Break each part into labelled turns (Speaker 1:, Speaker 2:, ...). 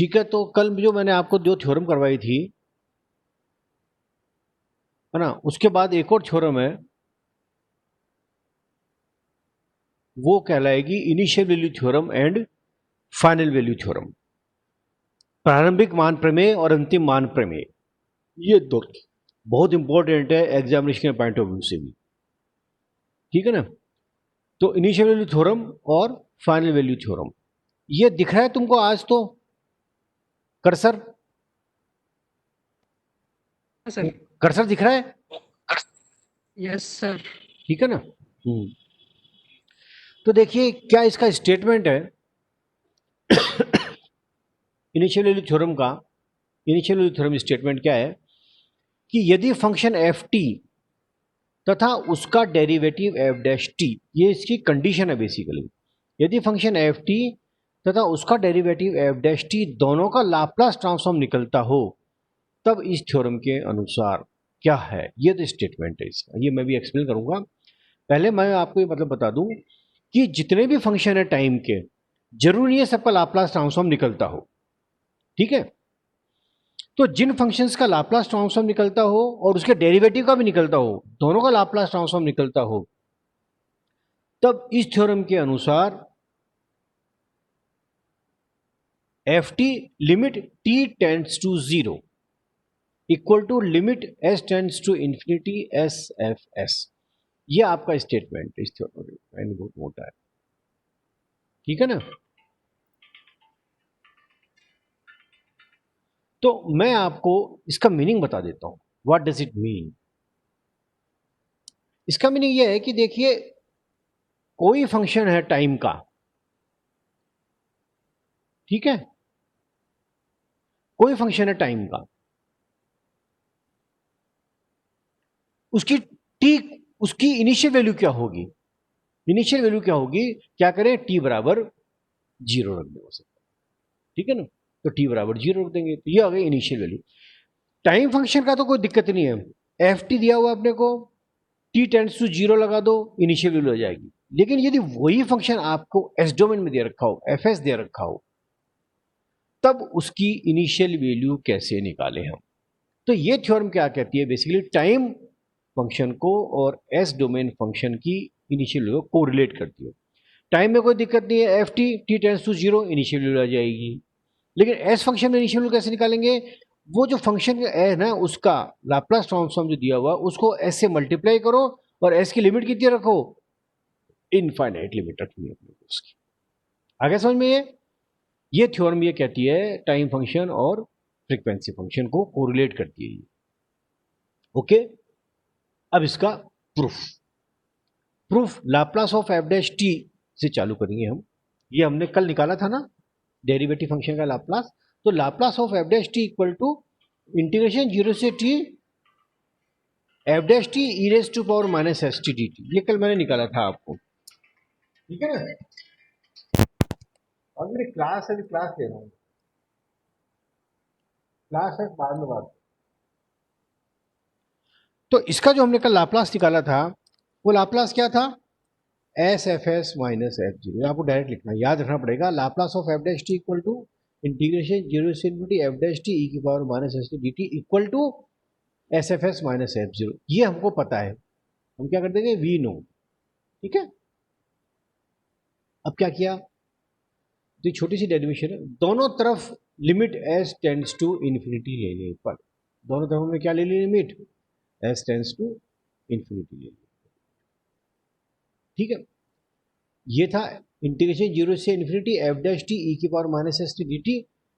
Speaker 1: ठीक है, तो कल जो मैंने आपको जो थ्योरम करवाई थी, है ना, उसके बाद एक और थ्योरम है, वो कहलाएगी initial value theorem and final value theorem. प्रारंभिक मान प्रमेय और अंतिम मान प्रमेय, ये दो बहुत इंपॉर्टेंट है एग्जामिनेशन के पॉइंट ऑफ व्यू से भी। ठीक है ना, तो इनिशियल वैल्यू थ्योरम और फाइनल वैल्यू थ्योरम, ये दिख रहा है तुमको आज तो कर्सर?
Speaker 2: सर।
Speaker 1: कर्सर दिख रहा है?
Speaker 2: Yes sir.
Speaker 1: ठीक है ना। तो देखिए क्या इसका स्टेटमेंट है इनिशियल वैल्यू थ्योरम का। इनिशियल वैल्यू थ्योरम स्टेटमेंट क्या है कि यदि फंक्शन एफ टी तथा उसका डेरिवेटिव एफ डैश टी, ये इसकी कंडीशन है बेसिकली, यदि फंक्शन एफ टी तथा उसका डेरिवेटिव एफ डैश टी दोनों का लाप्लास ट्रांसफॉर्म निकलता हो, तब इस थ्योरम के अनुसार क्या है। ये तो स्टेटमेंट है इसका, ये मैं भी एक्सप्लेन करूंगा। पहले मैं आपको ये मतलब बता दूं कि जितने भी फंक्शन है टाइम के, जरूरी नहीं है सबका लाप्लास ट्रांसफॉर्म निकलता हो। ठीक है, तो जिन फंक्शंस का लाप्लास ट्रांसफॉर्म निकलता हो और उसके डेरिवेटिव का भी निकलता हो, दोनों का लाप्लास ट्रांसफॉर्म निकलता हो, तब इस थ्योरम के अनुसार F T limit T tends to zero equal to limit S tends to infinity S F S. ये आपका स्टेटमेंट इस थ्योरम में बहुत मोटा है। ठीक है ना। तो मैं आपको इसका मीनिंग बता देता हूं, व्हाट डज इट मीन। इसका मीनिंग यह है कि देखिए, कोई फंक्शन है टाइम का, ठीक है, कोई फंक्शन है टाइम का, उसकी टी, उसकी इनिशियल वैल्यू क्या होगी? इनिशियल वैल्यू क्या होगी? क्या करें, टी बराबर जीरो रख दें उसे। ठीक है ना, तो टी बराबर जीरो रख देंगे, तो ये आ गई इनिशियल वैल्यू। टाइम फंक्शन का तो कोई दिक्कत नहीं है, एफ टी दिया हुआ अपने को, टी टेंड्स टू जीरो लगा दो, इनिशियल वैल्यू आ जाएगी। लेकिन यदि वही फंक्शन आपको एस डोमेन में दे रखा हो, एफ एस दे रखा हो, तब उसकी इनिशियल वैल्यू कैसे निकालें हम। तो ये थ्योरम क्या कहती है, बेसिकली टाइम फंक्शन को और एस डोमेन फंक्शन की इनिशियल वैल्यू को रिलेट करती है। टाइम में कोई दिक्कत नहीं है, F T T tends to zero, initial value आ जाएगी। लेकिन एस फंक्शन में इनिशियल वैल्यू कैसे निकालेंगे? वो जो फंक्शन है ना, उसका लाप्लास ट्रांसफॉर्म जो दिया हुआ, उसको एस से मल्टीप्लाई करो और एस की लिमिट कितनी रखो, इनफाइनाइट लिमिट रखनी है अपने को उसकी। आगे समझ में ये थ्योरम ये कहती है टाइम फंक्शन और फ्रीक्वेंसी फंक्शन को कोरिलेट करती है ये। ओके, अब इसका proof, proof Laplace of F dash T से चालू करेंगे हम। ये हमने कल निकाला था ना, डेरिवेटिव फंक्शन का लाप्लास। तो Laplace of F dash T equal to integration zero से T F dash T E raise to power minus S T D T, ये कल मैंने निकाला था आपको। ठीक है ना। और मेरी क्लास है, क्लास ले रहा हूँ, क्लास है बाद में बात। तो इसका जो हमने कल लाप्लास निकाला था, वो लाप्लास क्या था, S F S minus F zero. आपको डायरेक्ट लिखना, याद रखना पड़ेगा, Laplace of F dash T equal to integration zero से infinity F dash T E की power minus S T D T equal to S F S minus F zero. ये हमको पता है, हम क्या कर देंगे, वी नो। ठीक है, अब क्या किया, तो छोटी सी डेरिवेशन है, दोनों तरफ limit S tends to infinity लेने पर, दोनों तरफ में क्या ले ली, limit S tends to infinity ले ली। ठीक है, ये था इंटीग्रेशन जीरो से infinity F dash T E की power minus S T D T.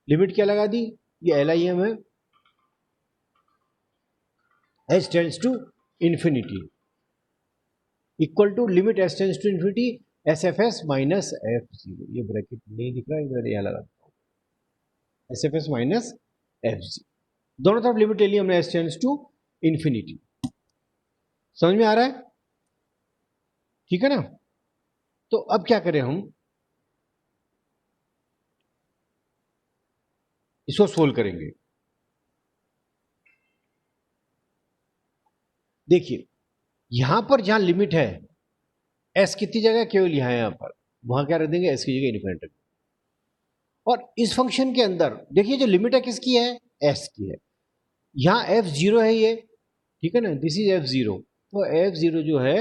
Speaker 1: Limit क्या लगा दी, ये एल आई एम है, S tends to infinity equal to limit S tends to infinity S F S minus F zero. ये bracket नहीं दिख रहा है, मैंने यहाँ लगा देता हूँ, S F S minus F zero. दोनों तरफ लिमिट ले ली हमने एस टेंड्स टू इन्फिनिटी। समझ में आ रहा है? ठीक है ना। तो अब क्या करें हम, इसको सोल्व करेंगे। देखिए, यहां पर जहां लिमिट है, एस कितनी जगह केवल यहां, यहां पर, वहां क्या रख देंगे, एस की जगह इन्फिनिटी। और इस फंक्शन के अंदर देखिए जो लिमिट है किसकी है, एस की है। यहाँ एफ जीरो है ये, ठीक है ना, दिस इज एफ जीरो। तो एफ जीरो जो है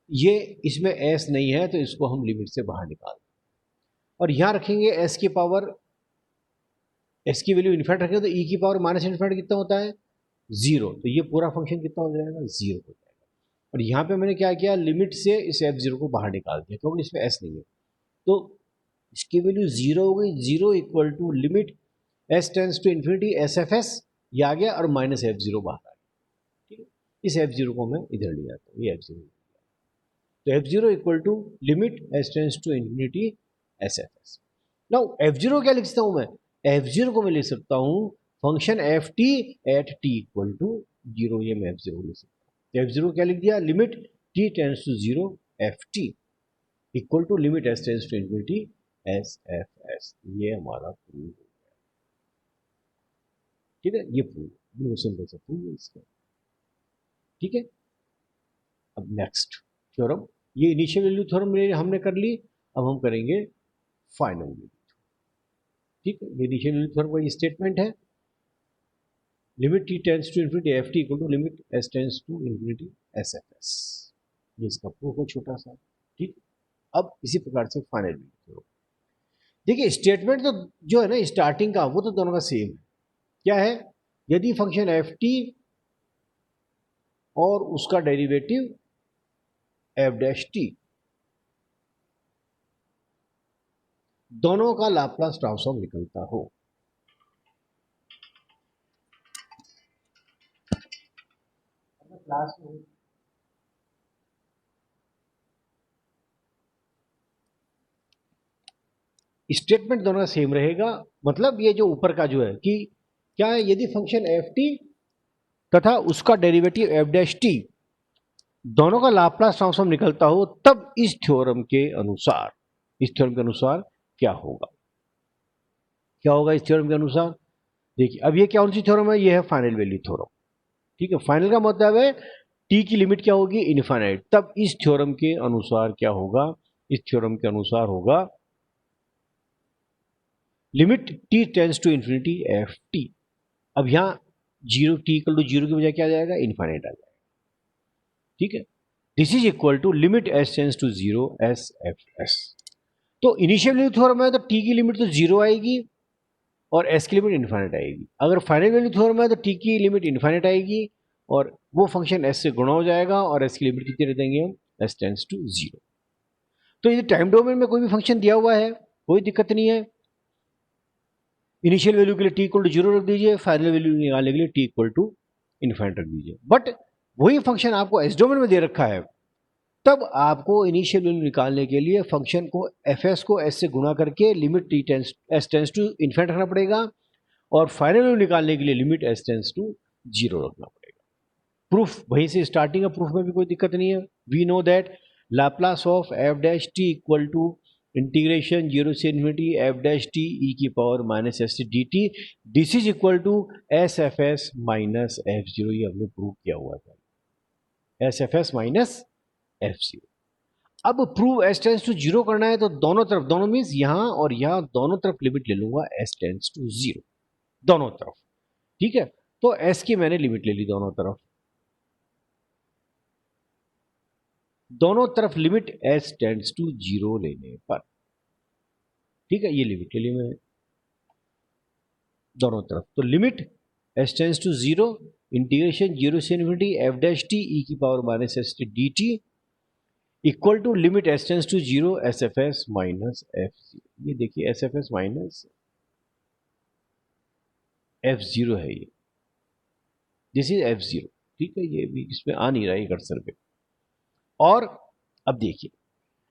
Speaker 1: ये, इसमें एस नहीं है तो इसको हम लिमिट से बाहर निकाल दें। और यहाँ रखेंगे एस की पावर, एस की वैल्यू इन्फिनिट रखेंगे तो ई की पावर माइनस इन्फिनिट कितना होता है, जीरो। तो ये पूरा फंक्शन कितना हो जाएगा, जीरो हो जाएगा। और यहाँ पे मैंने क्या किया, लिमिट से इस एफ जीरो को बाहर निकाल दिया क्योंकि इसमें एस नहीं है। तो इसकी वैल्यू जीरो हो गई, zero equal to limit S tends to infinity S F S, ये आ गया, और माइनस एफ जीरो बाहर आ गया। ठीक है, इस एफ जीरो को मैं इधर ले जाता हूँ, ये एफ जीरो। तो F zero equal to limit S tends to infinity S F S. Now F zero क्या लिख सकता हूँ मैं, एफ जीरो को मैं लिख सकता हूँ function F T at T equal to zero, ये मैं एफ जीरो लिख सकता हूँ। एफ जीरो क्या लिख दिया, limit T tends to zero F T equal to limit S tends to infinity S F S. ये हमारा प्रूव हो गया। ठीक है, ये प्रूव, बिल्कुल सिंपल सा प्रूव है इसका। ठीक है, अब नेक्स्ट थ्योरम, ये इनिशियल वैल्यू थ्योरम हमने कर ली, अब हम करेंगे फाइनल वैल्यू। ठीक है, ये इनिशियल वैल्यू थ्योरम का स्टेटमेंट है, limit T tends to infinity F T equal to limit S tends to infinity S F S. ये इसका प्रूफ है छोटा सा। ठीक, अब इसी प्रकार से फाइनल वैल्यू थ्योरम। देखिए स्टेटमेंट तो जो है ना स्टार्टिंग का, वो तो दोनों का सेम है। क्या है, यदि फंक्शन एफ टी और उसका डेरिवेटिव एफ डैश टी दोनों का लाप्लास ट्रांसफॉर्म निकलता हो। क्लास में स्टेटमेंट दोनों का सेम रहेगा, मतलब ये जो ऊपर का जो है कि क्या है, यदि फंक्शन एफ टी तथा उसका डेरिवेटिव एफ डैश टी दोनों का लाप्लास ट्रांसफॉर्म निकलता हो, तब इस थ्योरम के अनुसार, इस थ्योरम के अनुसार क्या होगा, क्या होगा इस थ्योरम के अनुसार। देखिए अब ये क्या सी थ्योरम है, ये है फाइनल वैल्यू थ्योरम। ठीक है, फाइनल का मतलब है टी की लिमिट क्या होगी, इनफाइनाइट। तब इस थ्योरम के अनुसार क्या होगा, इस थ्योरम के अनुसार होगा limit T tends to infinity F T. अब यहां zero, T equal to zero की बजाय क्या आ जाएगा, इनफाइनाइट आ जाएगा। ठीक है, this is equal to limit S tends to zero S F S. तो इनिशियल वैल्यू थ्योरम है तो टी की लिमिट तो जीरो आएगी और एस की लिमिट इन्फाइनाइट आएगी। अगर फाइनल वैल्यू थ्योरम है तो टी की लिमिट इन्फाइनाइट आएगी और वो फंक्शन एस से गुणा हो जाएगा और एस की लिमिट कितनी रख देंगे हम, एस टेंस टू जीरो। तो ये टाइम डोमेन में कोई भी फंक्शन दिया हुआ है, कोई दिक्कत नहीं है। इनिशियल वैल्यू के लिए टी इक्वल टू जीरो रख दीजिए, फाइनल वैल्यू निकालने के लिए टी इक्वल टू इन्फाइनाइट रख दीजिए। बट वही फंक्शन आपको एस डोमेन में दे रखा है, तब आपको इनिशियल वैल्यू निकालने के लिए फंक्शन को एफ एस को एस से गुणा करके limit T tends S tends to infinite रखना पड़ेगा और फाइनल वैल्यू निकालने के लिए limit S tends to zero रखना पड़ेगा। प्रूफ वहीं से स्टार्टिंग है, प्रूफ में भी कोई दिक्कत नहीं है। We know that Laplace of F dash T equal to integration zero से infinity F dash T E की power minus S T D T, this is equal to S F S minus F zero. ये हमने prove किया हुआ था, S F S minus F zero. अब prove S tends to zero करना है तो दोनों तरफ, दोनों मीन्स यहां और यहां दोनों तरफ लिमिट ले लूंगा एस टेंस टू जीरो, दोनों तरफ। ठीक है, तो एस की मैंने लिमिट ले ली दोनों तरफ, दोनों तरफ limit S tends to zero लेने पर। ठीक है, ये लिमिट ले ली मैंने दोनों तरफ। तो limit S tends to zero integration zero से infinity F dash T E की power minus S T D T equal to limit S tends to zero S F S minus F zero. ये देखिए S F S minus F zero है ये, this is F zero. ठीक है, ये भी इसमें आ नहीं रहा है कर्सर पे। और अब देखिए,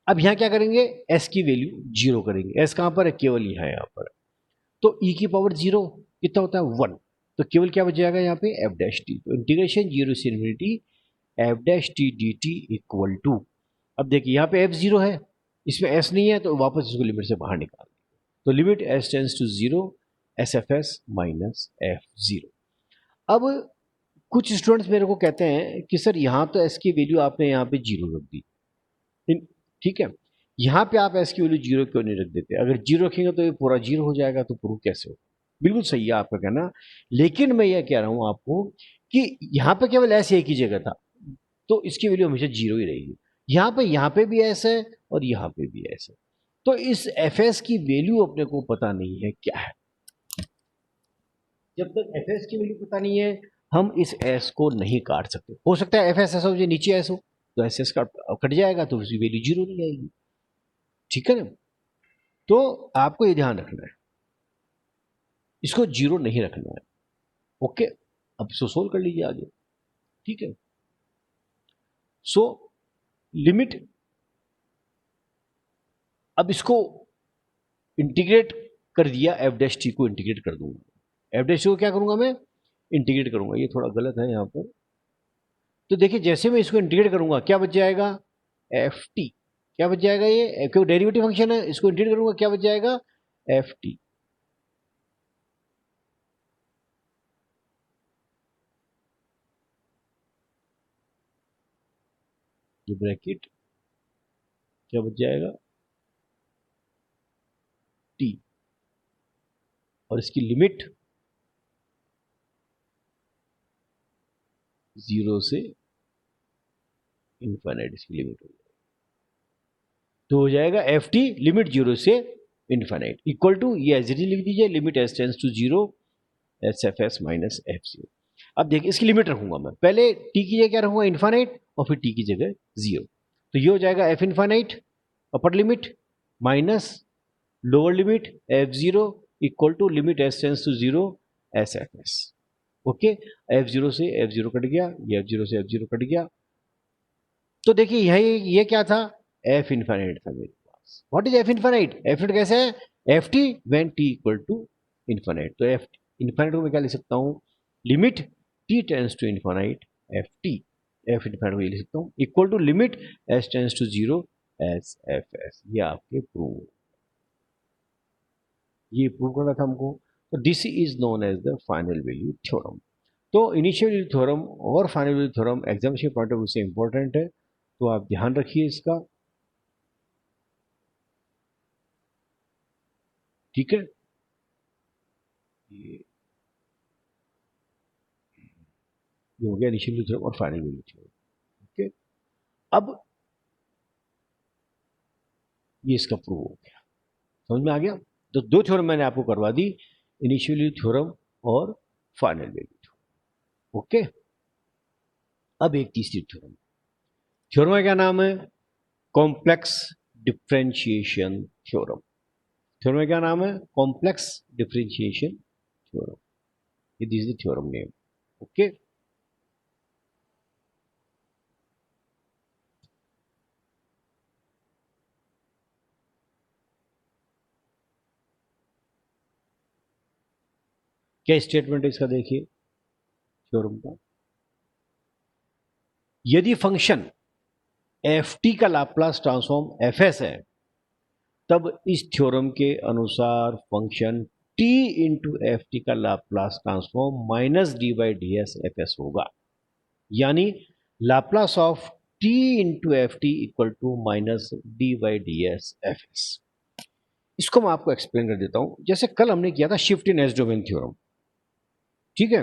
Speaker 1: अब यहां क्या करेंगे, एस की वैल्यू जीरो करेंगे। एस कहां पर है, केवल यहां पर। तो ई की पावर जीरो कितना होता है, वन। तो केवल क्या बच जाएगा यहाँ पे, एफ डैश टी। तो इंटीग्रेशन जीरो से infinity F dash T D T equal to, अब देखिए यहाँ पे एफ जीरो है, इसमें एस नहीं है तो वापस इसको लिमिट से बाहर निकाल। तो limit S tends to zero S F S minus F zero. अब कुछ स्टूडेंट्स मेरे को कहते हैं कि सर यहाँ तो एस की वैल्यू आपने यहाँ पे जीरो रख दी, ठीक है, यहाँ पे आप एस की वैल्यू जीरो क्यों नहीं रख देते? अगर जीरो रखेंगे तो ये पूरा जीरो हो जाएगा, तो प्रूव कैसे हो? बिल्कुल सही है आपका कहना, लेकिन मैं ये कह रहा हूँ आपको कि यहाँ पे केवल एस एक ही जगह था, तो इसकी वैल्यू हमेशा जीरो ही रहेगी। यहाँ पे भी एस है और यहाँ पे भी एस है, तो इस एफ एस की वैल्यू अपने को पता नहीं है क्या है। जब तक एफ एस की वैल्यू पता नहीं है, हम इस एस को नहीं काट सकते। हो सकता है एफ एस ऐसा हो जो नीचे एस हो, तो एस एस कट जाएगा, तो उसकी वैल्यू जीरो नहीं आएगी। ठीक है ना? तो आपको ये ध्यान रखना है, इसको जीरो नहीं रखना है। ओके, अब इसको सोल्व कर लीजिए आगे। ठीक है, सो लिमिट, अब इसको इंटीग्रेट कर दिया, एफ डैश टी को इंटीग्रेट कर दूंगा। एफ डैश टी को क्या करूंगा मैं? इंटीग्रेट करूंगा। ये थोड़ा गलत है यहाँ पर, तो देखिए जैसे मैं इसको इंटीग्रेट करूंगा क्या बच जाएगा? F T. क्या बच जाएगा? ये क्यों डेरिवेटिव फंक्शन है, इसको इंटीग्रेट करूंगा क्या बच जाएगा? F T. ये ब्रैकेट क्या बच जाएगा? टी, और इसकी लिमिट जीरो से इनफाइनाइट, इसकी लिमिट हो जाएगी, तो हो जाएगा एफ टी लिमिट जीरो से इनफाइनाइट इक्वल टू, ये एज इट इज लिख दीजिए, limit S tends to zero S F S minus F zero. अब देखिए इसकी लिमिट रखूंगा मैं, पहले टी की जगह क्या रखूंगा? इनफाइनाइट, और फिर टी की जगह जीरो, तो ये हो जाएगा F infinite upper limit minus lower limit F zero equal to limit S tends to zero S F S. Okay, F zero से एफ जीरो कट गया, ये एफ जीरो से एफ जीरो कट गया, तो देखिए ये क्या था? एफ इनफाइनाइट था मेरे पास। What is F infinite? F infinite कैसे है? F T when T equal to infinite, तो एफ इनफाइनाइट को मैं क्या लिख सकता हूँ? Limit T tends to infinite F T, F infinite को ये लिख सकता हूँ equal to limit S tends to zero S F S. ये आपके प्रूव, ये प्रूव करना था हमको, तो this is known as the final value theorem. तो इनिशियल वैल्यू थ्योरम और final value theorem examination point of view से इंपॉर्टेंट है, तो आप ध्यान रखिए इसका। ठीक है, ये हो गया इनिशियल वैल्यू थ्योरम और फाइनल वैल्यू थ्योरम। ओके, अब ये इसका प्रूव हो गया, समझ में आ गया? तो दो थ्योरम मैंने आपको करवा दी, इनिशियल वैल्यू थ्योरम और फाइनल वैल्यू थ्योरम। ओके, अब एक तीसरी थ्योरम, थ्योरम का क्या नाम है? Complex differentiation theorem. थ्योरम का क्या नाम है? Complex differentiation theorem. This is the theorem name. Okay, क्या स्टेटमेंट है इसका? देखिए थ्योरम का, यदि फंक्शन एफ टी का लाप्लास ट्रांसफॉर्म एफ एस है, तब इस थ्योरम के अनुसार function t into F T का Laplace transform minus D by D S F S होगा। यानी Laplace of t into F T equal to minus D by D S F S. इसको मैं आपको एक्सप्लेन कर देता हूं, जैसे कल हमने किया था shift in S domain theorem. ठीक है,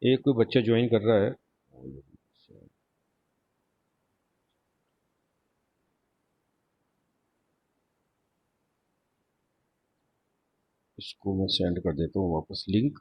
Speaker 1: एक कोई बच्चा ज्वाइन कर रहा है, इसको मैं सेंड कर देता हूँ वापस लिंक।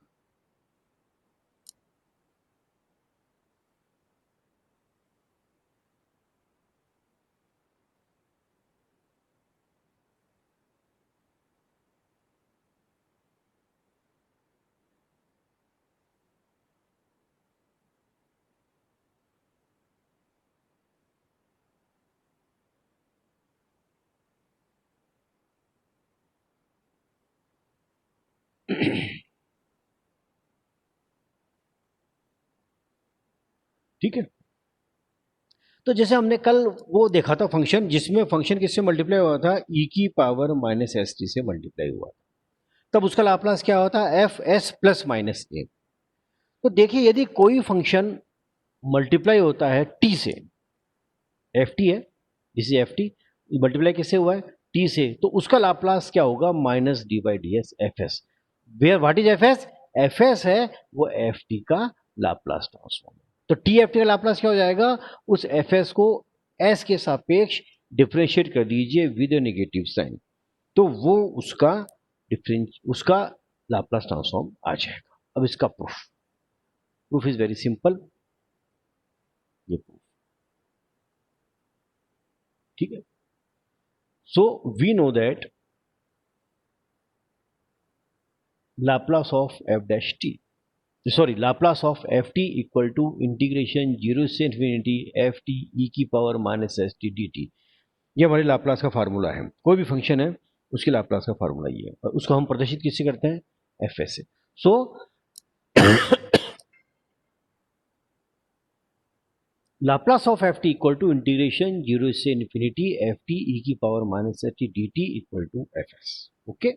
Speaker 1: ठीक है, तो जैसे हमने कल वो देखा था फंक्शन, जिसमें फंक्शन किससे मल्टीप्लाई हुआ था? ई की पावर माइनस एस टी से मल्टीप्लाई हुआ था। तब उसका लाप्लास क्या होता है, एफ एस प्लस माइनस ए। तो देखिए यदि कोई फंक्शन मल्टीप्लाई होता है टी से, एफ टी है, this is F T, multiply किससे हुआ है, टी से, तो उसका लाप्लास क्या होगा, minus D by D S F S. Where what is F S, F S है वो एफ टी का लाप्लास ट्रांसफॉर्म है। तो टी एफ टी का लाप्लास क्या हो जाएगा, उस एफ एस को एस के सापेक्ष डिफ्रेंशिएट कर दीजिए विद नेगेटिव साइन, तो वो उसका लाप्लास ट्रांसफॉर्म आ जाएगा। अब इसका प्रूफ इज वेरी सिंपल, ये प्रूफ, ठीक है। So we know that Laplace of f dash t, sorry, Laplace of f t equal to integration 0 से infinity f t e की power minus S T D T. ये हमारे Laplace का formula है, कोई भी फंक्शन है उसके लाप्लास का फार्मूला ये है, और उसको हम प्रदर्शित किससे करते हैं, एफ एस से। So Laplace of F T equal to integration 0 से इन्फिनिटी एफ टी ई की power minus S T D T equal to F S. Okay,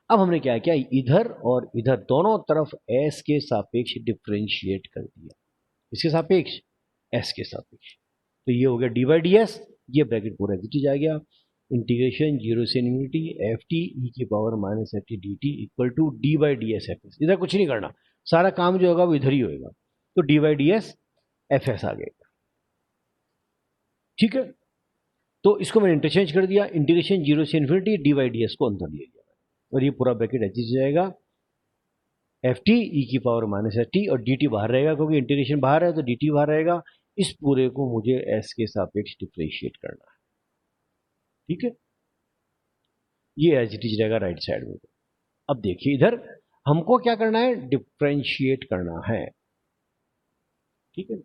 Speaker 1: अब हमने क्या किया, इधर और इधर दोनों तरफ s के सापेक्ष डिफ्रेंशिएट कर दिया, इसके सापेक्ष, s के सापेक्ष, तो ये हो गया डी बाई डी एस, ये ब्रैकेट पूरा एग्जिट आ गया, इंटीग्रेशन 0 से इन्फिनिटी एफ टी ई की power minus F T D T equal to D by D S F S. इधर कुछ नहीं करना, सारा काम जो होगा वो इधर ही होगा, तो D by D S F S आ गया, ठीक है। तो इसको मैंने इंटरचेंज कर दिया, इंटीग्रेशन 0 से infinity D by D S को अंदर ले लिया, और ये पूरा ब्रैकेट एग्जिट हो जाएगा, एफ टी ई की पावर माइनस एफ टी, और डी टी बाहर रहेगा क्योंकि इंटीग्रेशन बाहर है तो डी टी बाहर रहेगा। इस पूरे को मुझे एस के सापेक्ष डिफ्रेंशिएट करना है, ठीक है, ये एज इट इज रहेगा राइट साइड में। अब देखिए इधर हमको क्या करना है, डिफ्रेंशिएट करना है, ठीक है।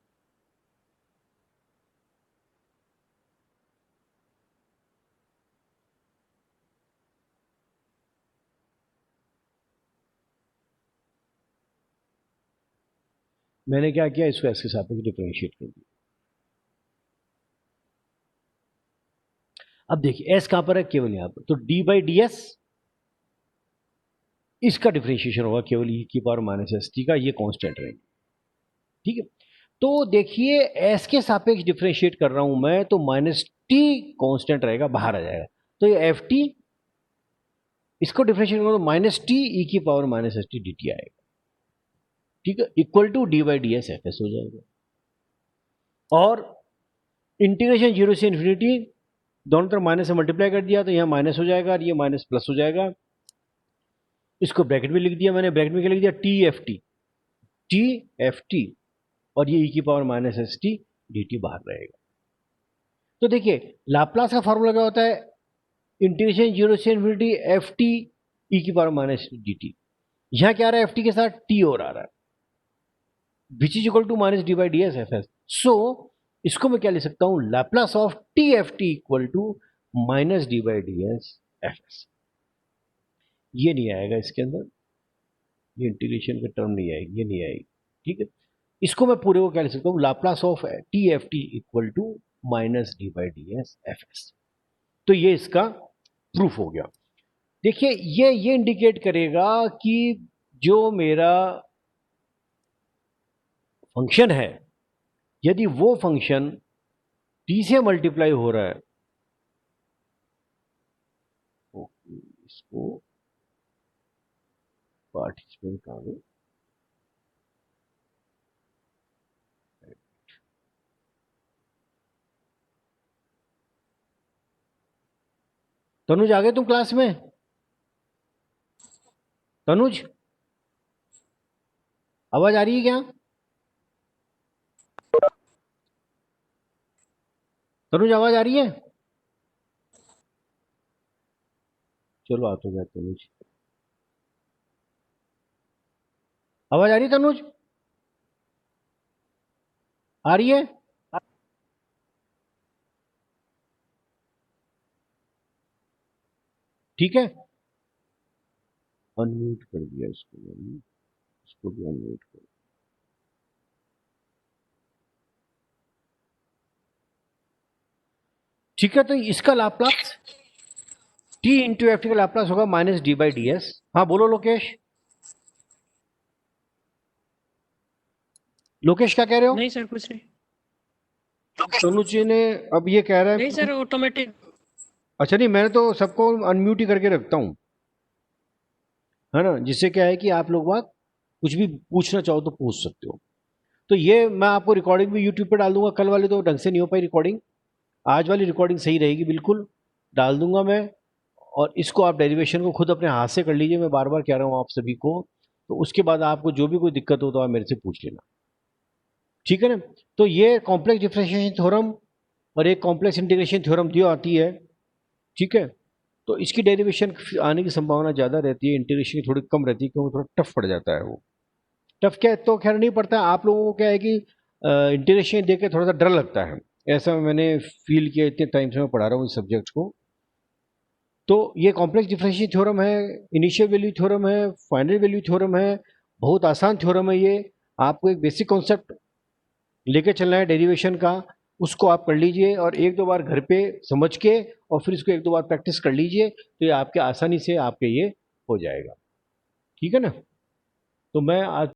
Speaker 1: मैंने क्या किया, इसको एस के सापेक्ष डिफ्रेंशिएट कर दिया। अब देखिए एस कहां पर है, केवल यहां पर, तो डी बाई डी एस इसका डिफ्रेंशिएशन होगा केवल ई की पावर माइनस एस टी का, ये कांस्टेंट रहेंगे, ठीक है। तो देखिए एस के सापेक्ष डिफ्रेंशिएट कर रहा हूं मैं, तो माइनस टी कांस्टेंट रहेगा, बाहर आ जाएगा, तो ये एफ टी, इसको डिफ्रेंशिएट करो तो माइनस टी ई की power minus S T D T आएगा, ठीक है, equal to D by D S F S हो जाएगा। और इंटीग्रेशन 0 से इन्फिनिटी, दोनों तरफ माइनस से मल्टीप्लाई कर दिया तो यहां माइनस हो जाएगा और ये माइनस प्लस हो जाएगा, इसको ब्रैकेट में लिख दिया मैंने, ब्रैकेट में क्या लिख दिया, T F T, T F T, और ये ई की power minus S T D T बाहर रहेगा। तो देखिए लाप्लास का फॉर्मूला क्या होता है, इंटीग्रेशन 0 से इन्फिनिटी एफ टी ई की पावर माइनस डी टी, यहां क्या आ रहा है, एफ टी के साथ टी और आ रहा है, which is equal to minus D by D S F S. So इसको मैं क्या लिख सकता हूं, Laplace of T F T equal to minus D by D S F S. ये नहीं आएगा इसके अंदर, ये इंटीग्रेशन का टर्म नहीं आएगी, ये नहीं आएगी, ठीक है। इसको मैं पूरे को क्या लिख सकता हूँ, Laplace of T F T equal to minus D by D S F S. तो ये इसका प्रूफ हो गया। देखिए ये इंडिकेट करेगा कि जो मेरा फंक्शन है, यदि वो फंक्शन टी से मल्टीप्लाई हो रहा है, इसको पार्टिसिपेंट कहा गया, तनुज आ गए तुम क्लास में, तनुज आवाज आ रही है क्या, तनुज आवाज आ रही है, चलो आ तो गया तनुज, आवाज आ रही है तनुज, आ रही है, ठीक है, अनम्यूट कर दिया इसको मैंने, इसको भी अनम्यूट कर, ठीक है। तो इसका Laplace T into F T का लाप्लास होगा minus D by D S. हाँ बोलो लोकेश। लोकेश क्या कह रहे हो?
Speaker 2: नहीं सर, कुछ नहीं।
Speaker 1: तनुज जी ने अब ये कह रहा
Speaker 2: नहीं
Speaker 1: है।
Speaker 2: Sir, automatic.
Speaker 1: अच्छा नहीं, मैंने तो सबको अनम्यूट ही करके रखता हूँ, है ना, जिससे क्या है कि आप लोग बात कुछ भी पूछना चाहो तो पूछ सकते हो। तो ये मैं आपको रिकॉर्डिंग भी यूट्यूब पे डाल दूंगा। कल वाली तो ढंग से नहीं हो पाई रिकॉर्डिंग, आज वाली रिकॉर्डिंग सही रहेगी, बिल्कुल डाल दूंगा मैं। और इसको आप डेरिवेशन को खुद अपने हाथ से कर लीजिए, मैं बार बार कह रहा हूँ आप सभी को। तो उसके बाद आपको जो भी कोई दिक्कत हो तो आप मेरे से पूछ लेना, ठीक है ना। तो ये कॉम्प्लेक्स डिफरेंशिएशन थ्योरम और एक कॉम्प्लेक्स इंटीग्रेशन थ्योरम दियो आती है, ठीक है। तो इसकी डेरिवेशन आने की संभावना ज़्यादा रहती है, इंटीग्रेशन की थोड़ी कम रहती है, क्योंकि थोड़ा टफ पड़ जाता है वो। टफ क्या है तो खैर नहीं पड़ता, आप लोगों को क्या है कि इंटीग्रेशन देख के थोड़ा सा डर लगता है, ऐसा मैंने फील किया इतने टाइम से मैं पढ़ा रहा हूँ इस सब्जेक्ट को। तो ये कॉम्प्लेक्स डिफरेंशियल थ्योरम है, इनिशियल वैल्यू थ्योरम है, फाइनल वैल्यू थ्योरम है, बहुत आसान थ्योरम है ये। आपको एक बेसिक कॉन्सेप्ट लेके चलना है डेरिवेशन का, उसको आप कर लीजिए और एक दो बार घर पे समझ के और फिर इसको एक दो बार प्रैक्टिस कर लीजिए, तो ये आपके आसानी से आपके ये हो जाएगा, ठीक है ना। तो मैं आज